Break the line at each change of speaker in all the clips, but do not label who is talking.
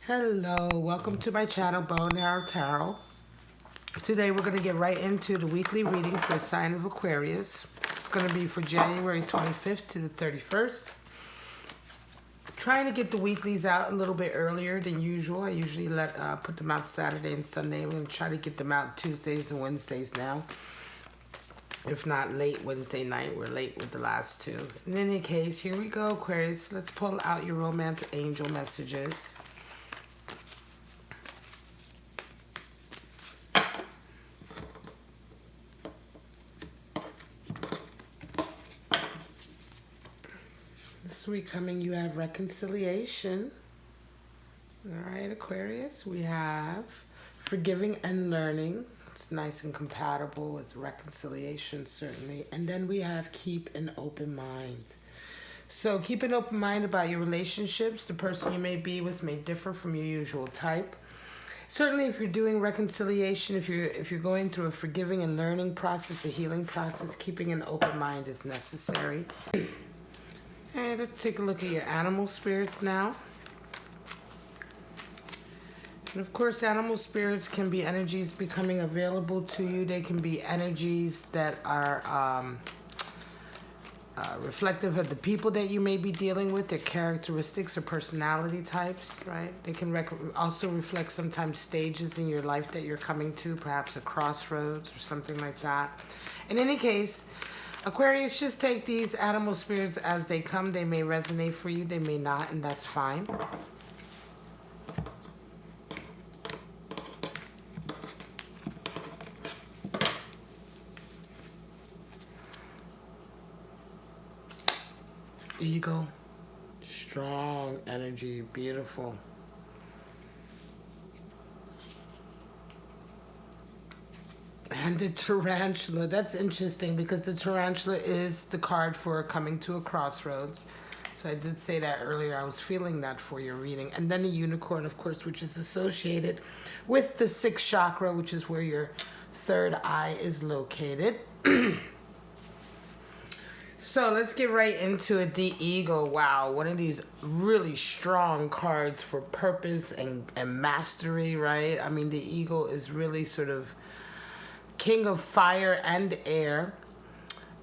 Hello, welcome to my channel, Bow and Arrow Tarot. Today we're going to get right into the weekly reading for the sign of Aquarius. It's going to be for January 25th to the 31st. Trying to get the weeklies out a little bit earlier than usual. I usually put them out Saturday and Sunday. I'm going to try to get them out Tuesdays and Wednesdays now. If not late Wednesday night, we're late with the last two. In any case, here we go, Aquarius. Let's pull out your romance angel messages. This week coming, you have reconciliation. All right, Aquarius. We have forgiving and learning. It's nice and compatible with reconciliation, certainly. And then we have keep an open mind. So keep an open mind about your relationships. The person you may be with may differ from your usual type. Certainly, if you're doing reconciliation, if you're going through a forgiving and learning process, a healing process, keeping an open mind is necessary. And let's take a look at your animal spirits now. And of course, animal spirits can be energies becoming available to you. They can be energies that are reflective of the people that you may be dealing with, their characteristics or personality types, right? They can also reflect sometimes stages in your life that you're coming to, perhaps a crossroads or something like that. In any case, Aquarius, just take these animal spirits as they come. They may resonate for you, they may not, and that's fine. There you go. Strong energy, beautiful. And the tarantula, that's interesting because the tarantula is the card for coming to a crossroads. So I did say that earlier. I was feeling that for your reading. And then the unicorn, of course, which is associated with the sixth chakra, which is where your third eye is located. So let's get right into it. The eagle. Wow, one of these really strong cards for purpose and mastery, right? I mean, the eagle is really sort of king of fire and air.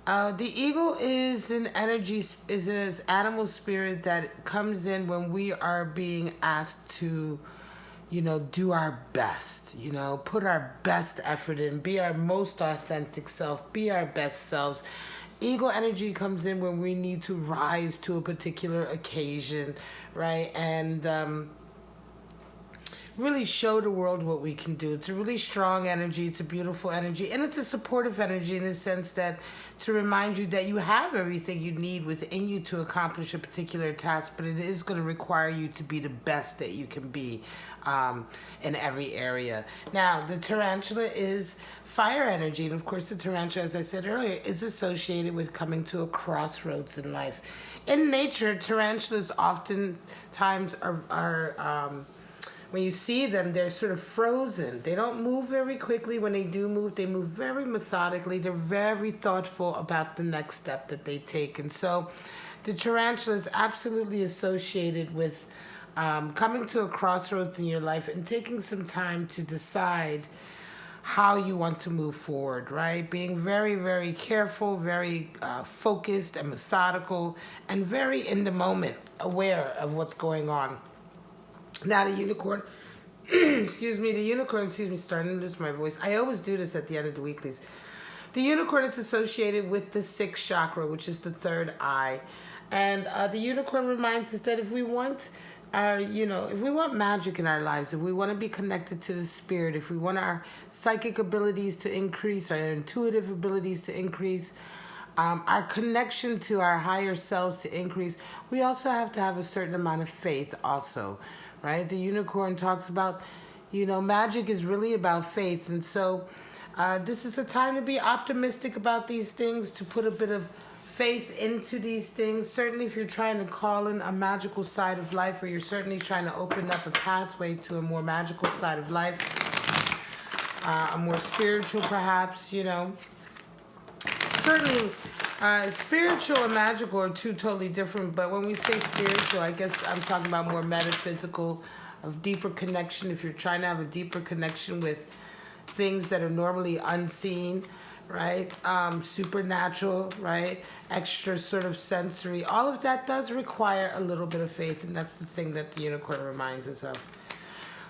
The eagle is an energy, is an animal spirit that comes in when we are being asked to, do our best, put our best effort in, be our most authentic self, be our best selves. Eagle energy comes in when we need to rise to a particular occasion, right? And really show the world what we can do. It's a really strong energy. It's a beautiful energy. And it's a supportive energy in the sense that to remind you that you have everything you need within you to accomplish a particular task, but it is going to require you to be the best that you can be in every area. Now, the tarantula is fire energy. And of course, the tarantula, as I said earlier, is associated with coming to a crossroads in life. In nature, tarantulas oftentimes are when you see them, they're sort of frozen. They don't move very quickly. When they do move, they move very methodically. They're very thoughtful about the next step that they take. And so the tarantula is absolutely associated with coming to a crossroads in your life and taking some time to decide how you want to move forward, right? Being very, very careful, very focused and methodical, and very in the moment, aware of what's going on. Now the unicorn, starting to lose my voice. I always do this at the end of the weeklies. The unicorn is associated with the sixth chakra, which is the third eye. And the unicorn reminds us that if we want if we want magic in our lives, if we want to be connected to the spirit, if we want our psychic abilities to increase, our intuitive abilities to increase, our connection to our higher selves to increase, we also have to have a certain amount of faith also. Right? The unicorn talks about, magic is really about faith. And so this is a time to be optimistic about these things, to put a bit of faith into these things. Certainly if you're trying to call in a magical side of life, or you're certainly trying to open up a pathway to a more magical side of life, a more spiritual perhaps, Certainly spiritual and magical are two totally different, but when we say spiritual, I guess I'm talking about more metaphysical of deeper connection, if you're trying to have a deeper connection with things that are normally unseen, right? Supernatural, right? Extra sort of sensory. All of that does require a little bit of faith, and that's the thing that the unicorn reminds us of.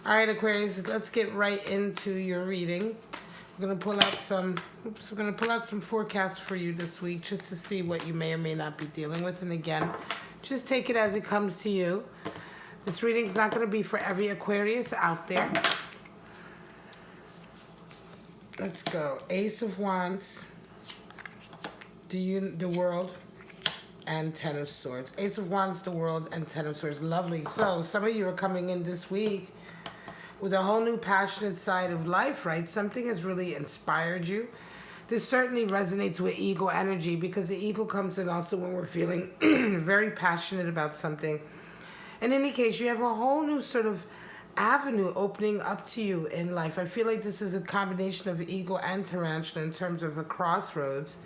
All right, Aquarius, let's get right into your reading. We're gonna pull out some forecasts for you this week, just to see what you may or may not be dealing with. And again, just take it as it comes to you. This reading's not gonna be for every Aquarius out there. Let's go. Ace of Wands, the World, and Ten of Swords. Ace of Wands, the World, and Ten of Swords. Lovely. So some of you are coming in this week with a whole new passionate side of life, right? Something has really inspired you. This certainly resonates with ego energy, because the ego comes in also when we're feeling very passionate about something. In any case, you have a whole new sort of avenue opening up to you in life. I feel like this is a combination of ego and tarantula in terms of a crossroads.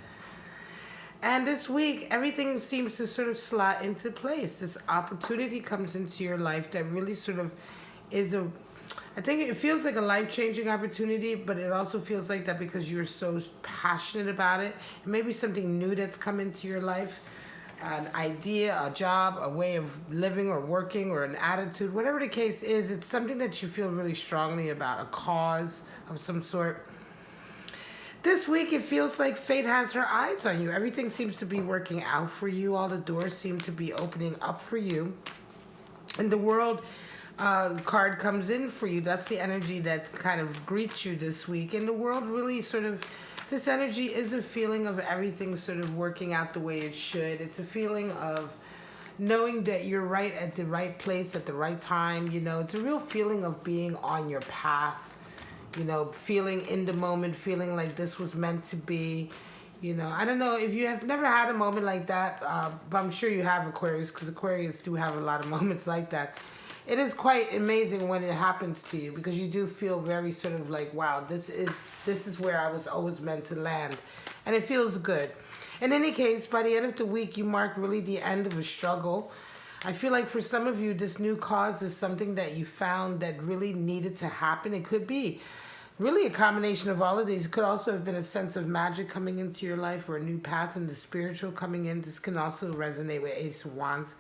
And this week, everything seems to sort of slot into place. This opportunity comes into your life that really sort of is I think it feels like a life-changing opportunity, but it also feels like that because you're so passionate about it. It may be something new that's come into your life. An idea, a job, a way of living or working, or an attitude, whatever the case is, it's something that you feel really strongly about, a cause of some sort. This week, it feels like fate has her eyes on you. Everything seems to be working out for you. All the doors seem to be opening up for you. And the World card comes in for you. That's the energy that kind of greets you this week. And the World really sort of, this energy is a feeling of everything sort of working out the way it should. It's a feeling of knowing that you're right at the right place at the right time. You know, it's a real feeling of being on your path, you know, feeling in the moment, feeling like this was meant to be. You know, I don't know if you have never had a moment like that, but I'm sure you have, Aquarius, because Aquarius do have a lot of moments like that. It is quite amazing when it happens to you, because you do feel very sort of like, wow, this is where I was always meant to land. And it feels good. In any case, by the end of the week, you mark really the end of a struggle. I feel like for some of you, this new cause is something that you found that really needed to happen. It could be really a combination of all of these. It could also have been a sense of magic coming into your life, or a new path in the spiritual coming in. This can also resonate with Ace of Wands.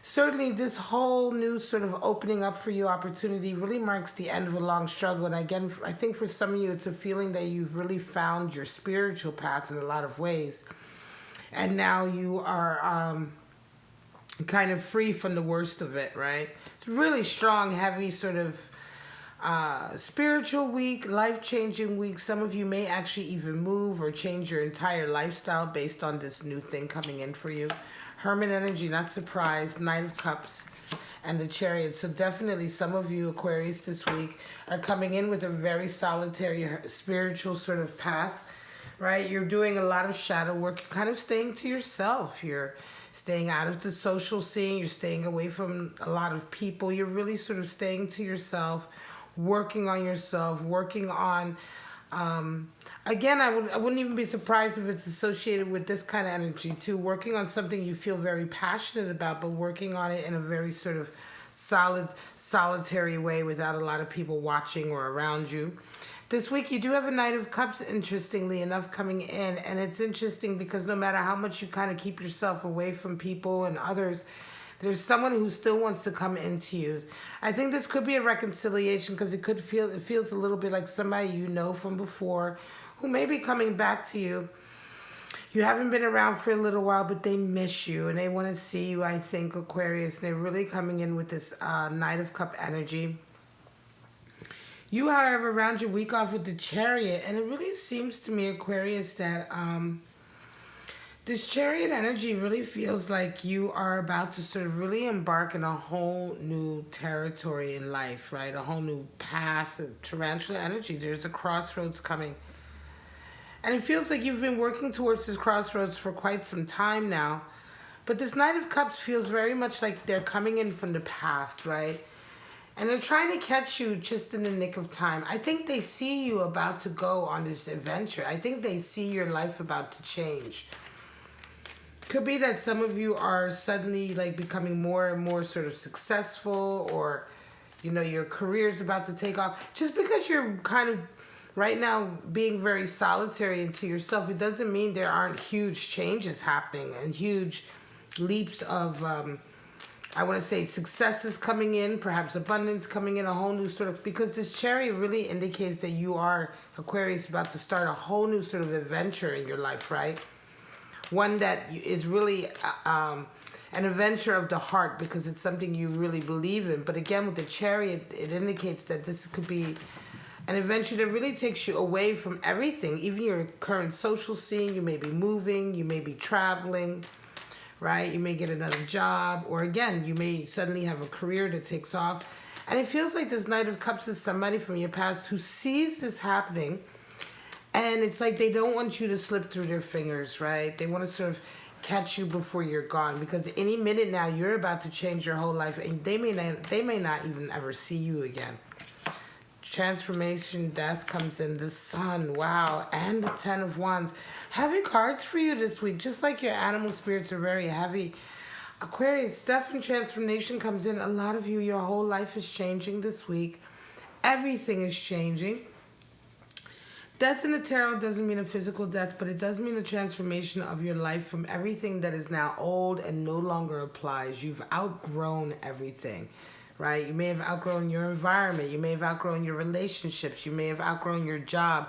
Certainly, this whole new sort of opening up for you opportunity really marks the end of a long struggle. And again, I think for some of you, it's a feeling that you've really found your spiritual path in a lot of ways. And now you are kind of free from the worst of it, right? It's really strong, heavy sort of spiritual week, life-changing week. Some of you may actually even move or change your entire lifestyle based on this new thing coming in for you. Hermit energy, not surprised, Knight of Cups, and the Chariot. So definitely some of you, Aquarius, this week are coming in with a very solitary spiritual sort of path, right? You're doing a lot of shadow work. You're kind of staying to yourself. You're staying out of the social scene. You're staying away from a lot of people. You're really sort of staying to yourself, working on yourself, working on... Again, I wouldn't even be surprised if it's associated with this kind of energy too. Working on something you feel very passionate about, but working on it in a very sort of solitary way without a lot of people watching or around you. This week you do have a Knight of Cups, interestingly enough, coming in. And it's interesting because no matter how much you kind of keep yourself away from people and others, there's someone who still wants to come into you. I think this could be a reconciliation, because it feels a little bit like somebody you know from before who may be coming back to you. You haven't been around for a little while, but they miss you and they want to see you, I think, Aquarius. They're really coming in with this Knight of Cup energy. You, however, round your week off with the Chariot, and it really seems to me, Aquarius, that this Chariot energy really feels like you are about to sort of really embark in a whole new territory in life, right? A whole new path of tarantula energy. There's a crossroads coming. And it feels like you've been working towards this crossroads for quite some time now. But this Knight of Cups feels very much like they're coming in from the past, right? And they're trying to catch you just in the nick of time. I think they see you about to go on this adventure. I think they see your life about to change. Could be that some of you are suddenly like becoming more and more sort of successful, or your career's about to take off. Just because you're kind of right now being very solitary into yourself, it doesn't mean there aren't huge changes happening and huge leaps of, I want to say, successes coming in, perhaps abundance coming in, a whole new sort of, because this Chariot really indicates that you are, Aquarius, about to start a whole new sort of adventure in your life, right? One that is really an adventure of the heart, because it's something you really believe in. But again, with the Chariot, it indicates that this could be an adventure that really takes you away from everything, even your current social scene. You may be moving, you may be traveling, right? You may get another job, or again, you may suddenly have a career that takes off. And it feels like this Knight of Cups is somebody from your past who sees this happening, and it's like they don't want you to slip through their fingers, right? They want to sort of catch you before you're gone, because any minute now you're about to change your whole life, and they may not even ever see you again. Transformation, death comes in, the Sun, wow, and the Ten of Wands. Heavy cards for you this week, just like your animal spirits are very heavy. Aquarius, death and transformation comes in. A lot of you, your whole life is changing this week. Everything is changing. Death in the tarot doesn't mean a physical death, but it does mean a transformation of your life from everything that is now old and no longer applies. You've outgrown everything. Right? You may have outgrown your environment. You may have outgrown your relationships. You may have outgrown your job.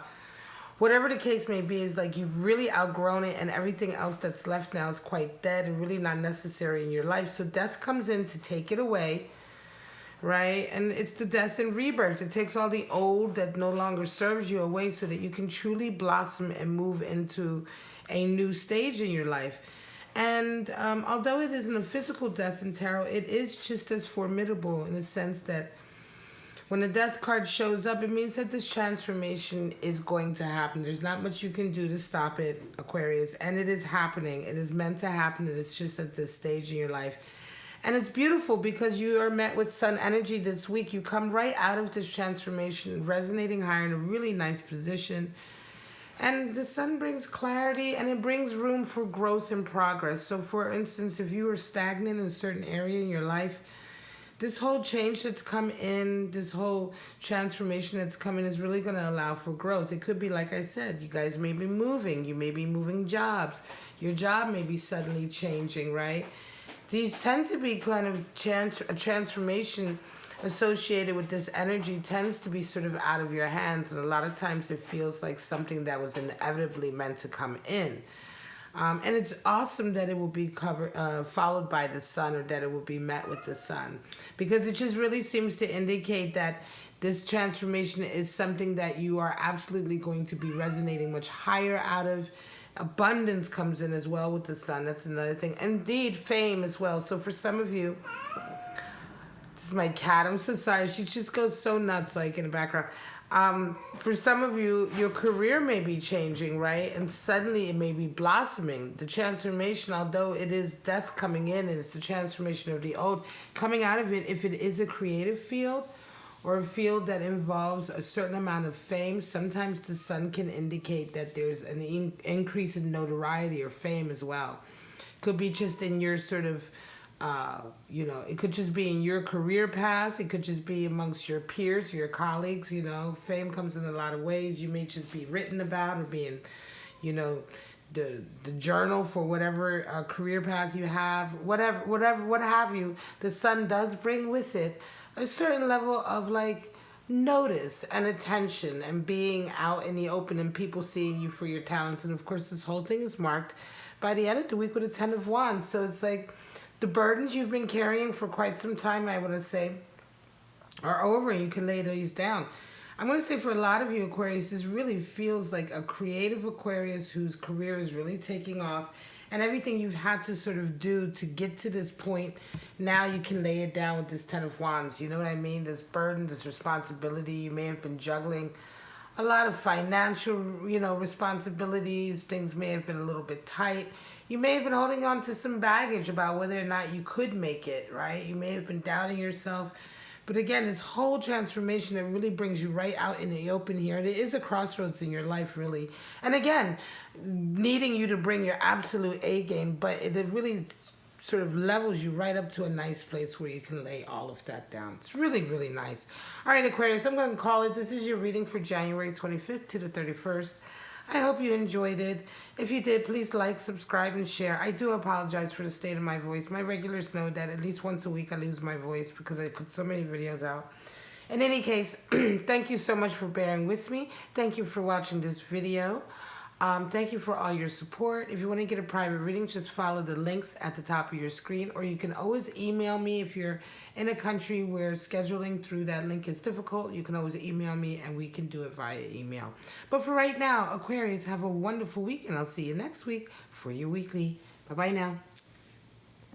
Whatever the case may be, is like you've really outgrown it, and everything else that's left now is quite dead and really not necessary in your life. So death comes in to take it away, right? And it's the death and rebirth. It takes all the old that no longer serves you away so that you can truly blossom and move into a new stage in your life. And although it isn't a physical death in tarot, it is just as formidable in the sense that when the death card shows up, it means that this transformation is going to happen. There's not much you can do to stop it, Aquarius, and it is happening. It is meant to happen. It is just at this stage in your life. And it's beautiful because you are met with Sun energy this week. You come right out of this transformation, resonating higher in a really nice position. And the Sun brings clarity, and it brings room for growth and progress. So for instance, if you were stagnant in a certain area in your life, this whole change that's come in, this whole transformation that's coming is really going to allow for growth. It could be, like I said, you guys may be moving. You may be moving jobs. Your job may be suddenly changing, right? These tend to be kind of a transformation associated with this energy tends to be sort of out of your hands, and a lot of times it feels like something that was inevitably meant to come in. And it's awesome that it will be followed by the Sun, or that it will be met with the Sun, because it just really seems to indicate that this transformation is something that you are absolutely going to be resonating much higher out of. Abundance comes in as well with the Sun. That's another thing. Indeed, fame as well. So for some of you, this is my cat. I'm so sorry. She just goes so nuts, like, in the background. For some of you, your career may be changing, right? And suddenly it may be blossoming. The transformation, although it is death coming in, and it's the transformation of the old, coming out of it, if it is a creative field or a field that involves a certain amount of fame, sometimes the Sun can indicate that there's an increase in notoriety or fame as well. Could be just in your sort of it could just be in your career path. It could just be amongst your peers, your colleagues. Fame comes in a lot of ways. You may just be written about, or be in, the journal for whatever career path you have, what have you. The Sun does bring with it a certain level of notice and attention and being out in the open and people seeing you for your talents. And of course, this whole thing is marked by the end of the week with a 10 of Wands. So it's like the burdens you've been carrying for quite some time, I want to say, are over, and you can lay these down. I'm going to say for a lot of you, Aquarius, this really feels like a creative Aquarius whose career is really taking off, and everything you've had to sort of do to get to this point, now you can lay it down with this 10 of Wands. You know what I mean? This burden, this responsibility. You may have been juggling a lot of financial, responsibilities. Things may have been a little bit tight. You may have been holding on to some baggage about whether or not you could make it, right? You may have been doubting yourself. But again, this whole transformation that really brings you right out in the open here. And it is a crossroads in your life, really. And again, needing you to bring your absolute A game, but it really sort of levels you right up to a nice place where you can lay all of that down. It's really, really nice. All right, Aquarius, I'm going to call it. This is your reading for January 25th to the 31st. I hope you enjoyed it. If you did, please like, subscribe, and share. I do apologize for the state of my voice. My regulars know that at least once a week I lose my voice because I put so many videos out. In any case, thank you so much for bearing with me. Thank you for watching this video. Thank you for all your support. If you want to get a private reading, just follow the links at the top of your screen, or you can always email me if you're in a country where scheduling through that link is difficult. You can always email me and we can do it via email. But for right now, Aquarius, have a wonderful week, and I'll see you next week for your weekly. Bye-bye now.